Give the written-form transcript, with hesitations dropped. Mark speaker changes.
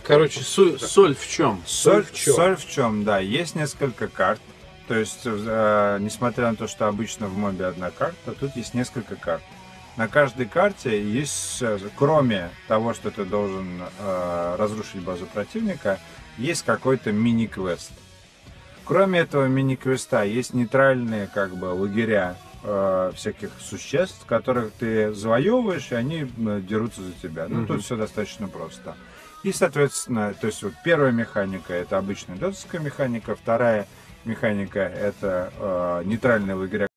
Speaker 1: Короче, соль в чем?
Speaker 2: Соль в чем, да. Есть несколько карт. То есть, несмотря на то, что обычно в мобе одна карта, тут есть несколько карт. На каждой карте есть, кроме того, что ты должен разрушить базу противника, есть какой-то мини-квест. Кроме этого мини-квеста есть нейтральные как бы лагеря всяких существ, которых ты завоевываешь, и они дерутся за тебя. Ну, тут все достаточно просто. И, соответственно, то есть вот первая механика это обычная дотовская механика, вторая механика это нейтральные лагеря,